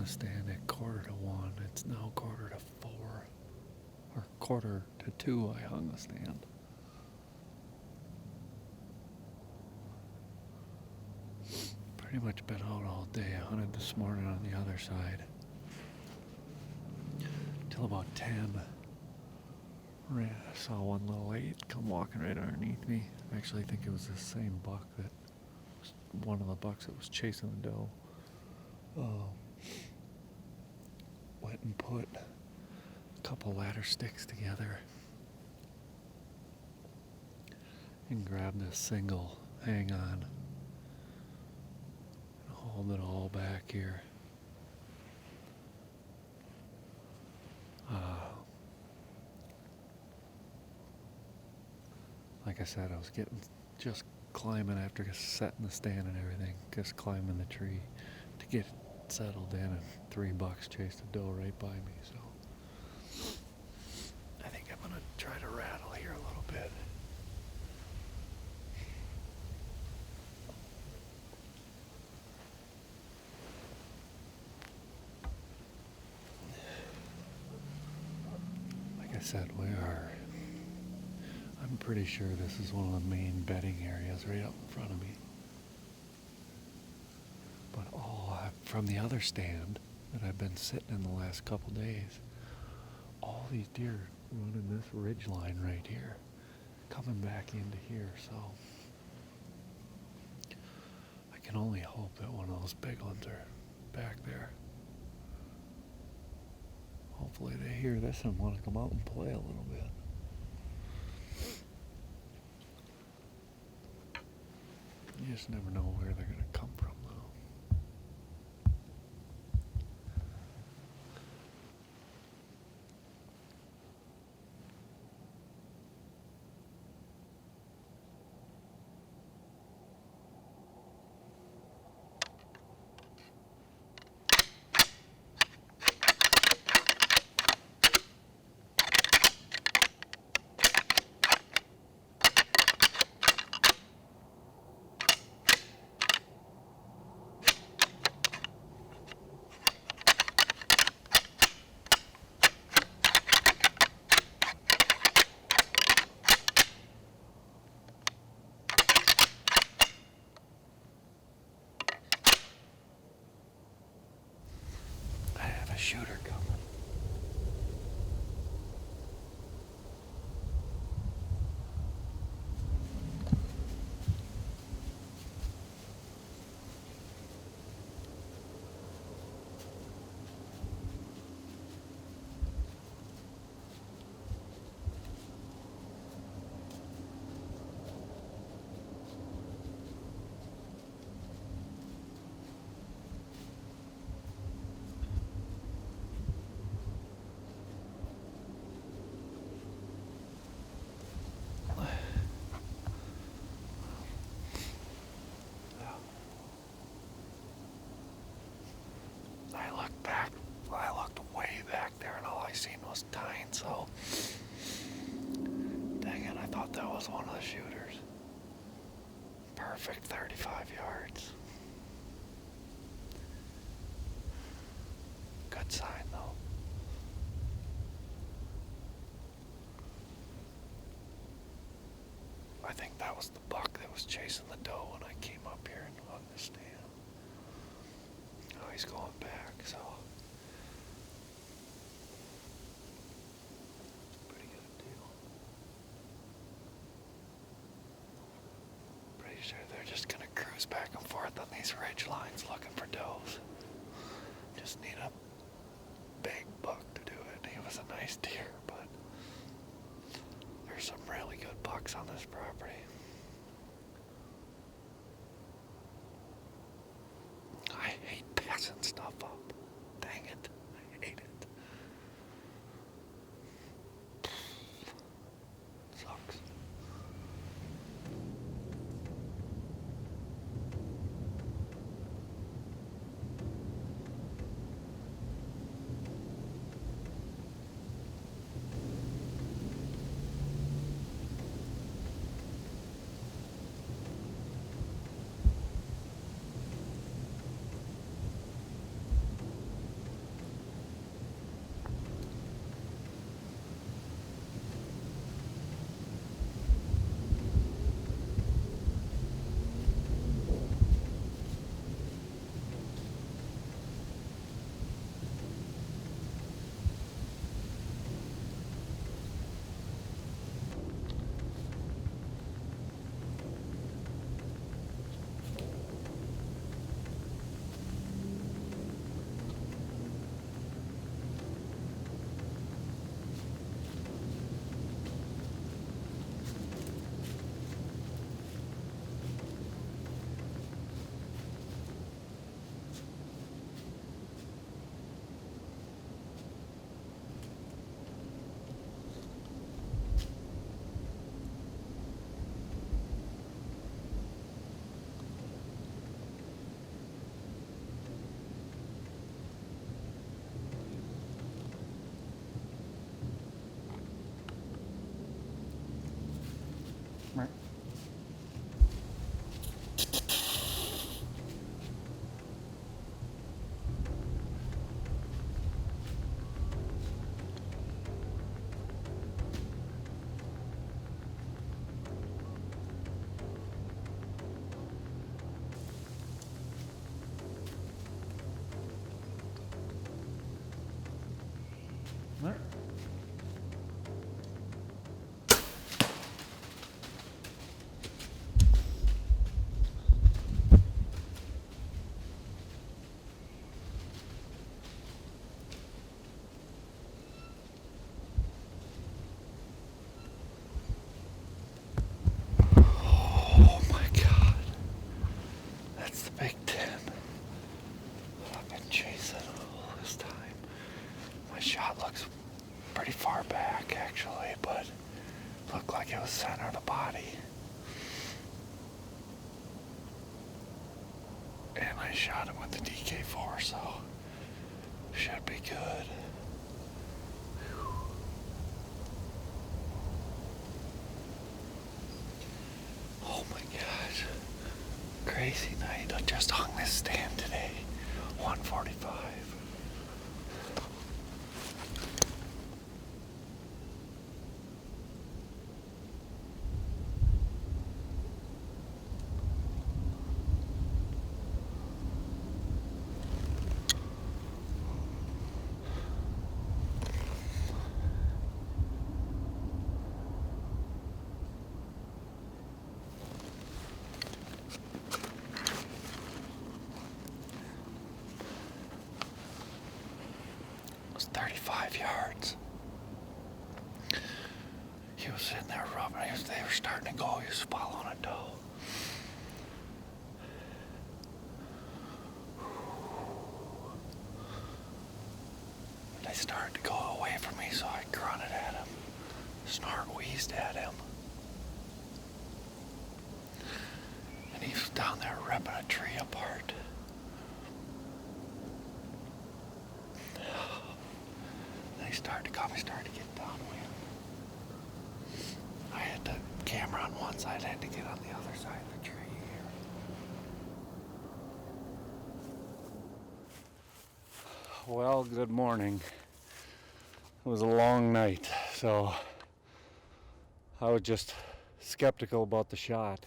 the stand at 1:45. It's now 1:45, or 1:45 I hung the stand. Pretty much been out all day. I hunted this morning on the other side till about 10. I saw one little 8 come walking right underneath me. I actually think it was the same buck that was one of the bucks that was chasing the doe. Went and put a couple ladder sticks together and grabbed a single hang on and hold it all back here. Like I said, I was just climbing after setting the stand and everything, just climbing the tree to get settled in, and 3 bucks chased a doe right by me. So I think I'm gonna try to rattle here a little bit. Like I said, I'm pretty sure this is one of the main bedding areas right up in front of me. But from the other stand that I've been sitting in the last couple days, all these deer running this ridge line right here, coming back into here, so I can only hope that one of those big ones are back there. Hopefully they hear this and want to come out and play a little bit. You just never know where they're going to come from, though. Shooter coming. I looked way back there and all I seen was tine, so dang it, I thought that was one of the shooters. Perfect 35 yards. Good sign though. I think that was the buck that was chasing the doe when I came up here and hung the stand. Oh, he's going back, so pretty good deal. Pretty sure they're just gonna cruise back and forth on these ridge lines looking for does. Just need a big buck to do it. He was a nice deer, but there's some really good bucks on this property. I hate passing stuff up. Dang it. I hate it. Sucks. Right. Right. Oh my God. That's the Big Ten. I've been chasing all this time. My shot looks pretty far back actually, but looked like it was center of the body. And I shot him with the DK4, so should be good. Oh my gosh. Crazy night. I just hung this stand today. 145. It was 35 yards. He was sitting there rubbing. They were starting to go. He was following a doe. They started to go away from me, so I grunted at him, snort wheezed at him. And he was down there ripping a tree apart. Then he started to come. He started to get downwind. I had the camera on one side. I had to get on the other side of the tree here. Well, good morning. It was a long night, so I was just skeptical about the shot.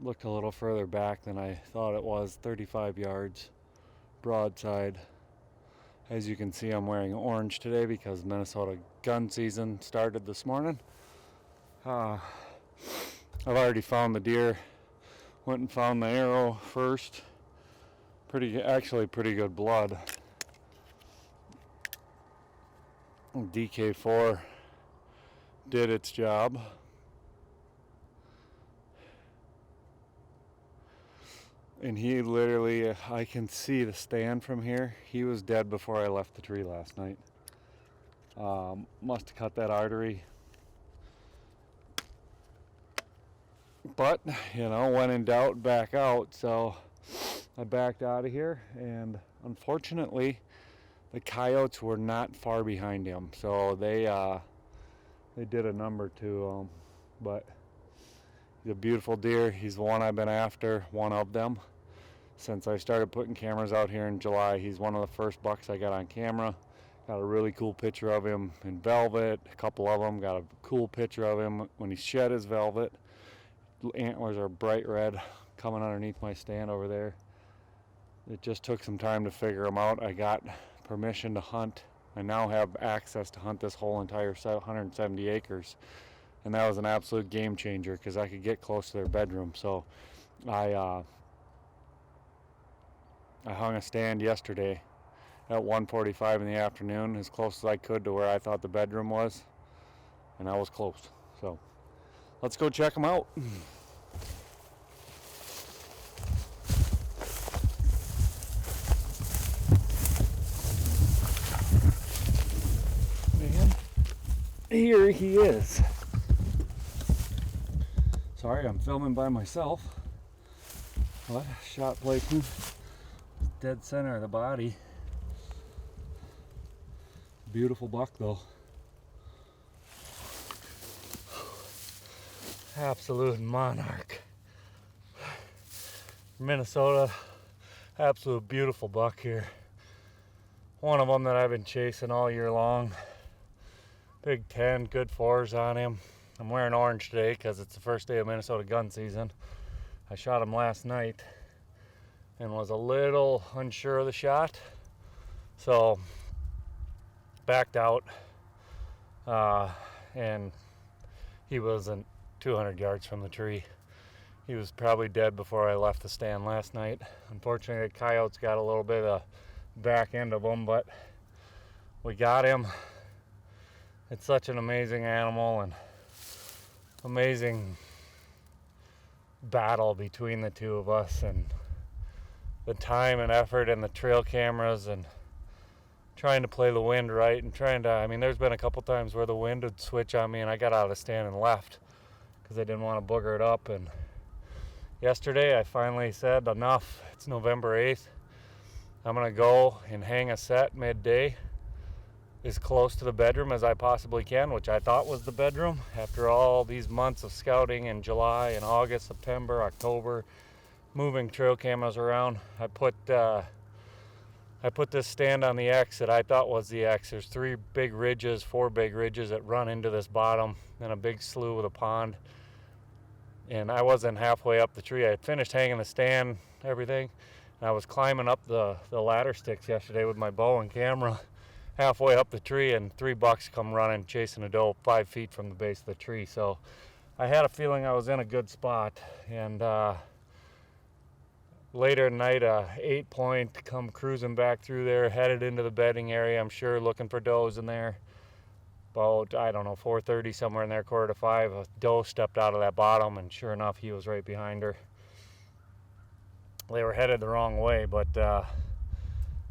Looked a little further back than I thought it was, 35 yards, broadside. As you can see, I'm wearing orange today because Minnesota gun season started this morning. I've already found the deer. Went and found the arrow first. Actually pretty good blood. DK4 did its job. And he literally, I can see the stand from here. He was dead before I left the tree last night. Must have cut that artery. But, when in doubt, back out. So I backed out of here, and unfortunately, the coyotes were not far behind him. So they did a number to him. But he's a beautiful deer. He's the one I've been after, one of them. Since I started putting cameras out here in July, he's one of the first bucks I got on camera. Got a really cool picture of him in velvet. A couple of them got a cool picture of him when he shed his velvet. Antlers are bright red coming underneath my stand over there. It just took some time to figure them out. I got permission to hunt. I now have access to hunt this whole entire 170 acres. And that was an absolute game changer because I could get close to their bedroom. So I hung a stand yesterday at 1:45 in the afternoon, as close as I could to where I thought the bedroom was. And I was close. So let's go check them out. And here he is. Sorry, I'm filming by myself. But shot placement, dead center of the body. Beautiful buck though. Absolute monarch. Minnesota, absolute beautiful buck here. One of them that I've been chasing all year long. Big 10, good 4s on him. I'm wearing orange today because it's the first day of Minnesota gun season. I shot him last night and was a little unsure of the shot, so backed out, and he wasn't 200 yards from the tree. He was probably dead before I left the stand last night. Unfortunately, the coyotes got a little bit of back end of him, but we got him. It's such an amazing animal and amazing battle between the two of us, and the time and effort and the trail cameras and trying to play the wind right and there's been a couple times where the wind would switch on me and I got out of the stand and left because I didn't want to booger it up. And yesterday I finally said enough. It's November 8th. I'm gonna go and hang a set midday as close to the bedroom as I possibly can, which I thought was the bedroom after all these months of scouting in July and August, September, October, moving trail cameras around. I put this stand on the X that I thought was the X. There's 4 big ridges that run into this bottom, and a big slough with a pond. And I wasn't halfway up the tree. I had finished hanging the stand, everything. And I was climbing up the ladder sticks yesterday with my bow and camera, halfway up the tree, and 3 bucks come running, chasing a doe 5 feet from the base of the tree. So I had a feeling I was in a good spot. And later at night, 8-point come cruising back through there, headed into the bedding area, I'm sure, looking for does in there. About, 4:30, somewhere in there, 4:45, a doe stepped out of that bottom, and sure enough, he was right behind her. They were headed the wrong way, but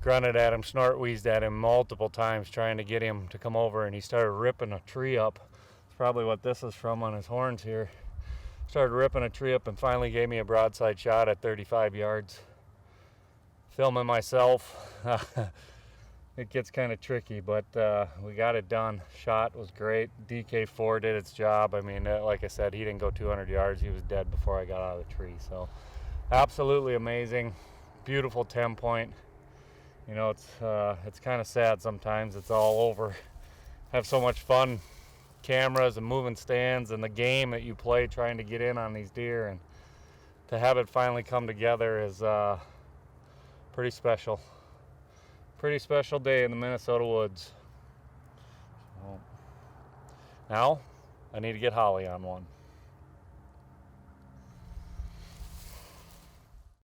grunted at him, snort wheezed at him multiple times trying to get him to come over, and he started ripping a tree up. It's probably what this is from on his horns here. Started ripping a tree up and finally gave me a broadside shot at 35 yards. Filming myself. It gets kind of tricky, but we got it done. Shot was great. DK4 did its job. I mean, like I said, he didn't go 200 yards. He was dead before I got out of the tree. So absolutely amazing. Beautiful 10-point. You know, it's kind of sad sometimes. It's all over. Have so much fun. Cameras and moving stands and the game that you play trying to get in on these deer, and to have it finally come together is pretty special. Pretty special day in the Minnesota woods. Now I need to get Holly on one.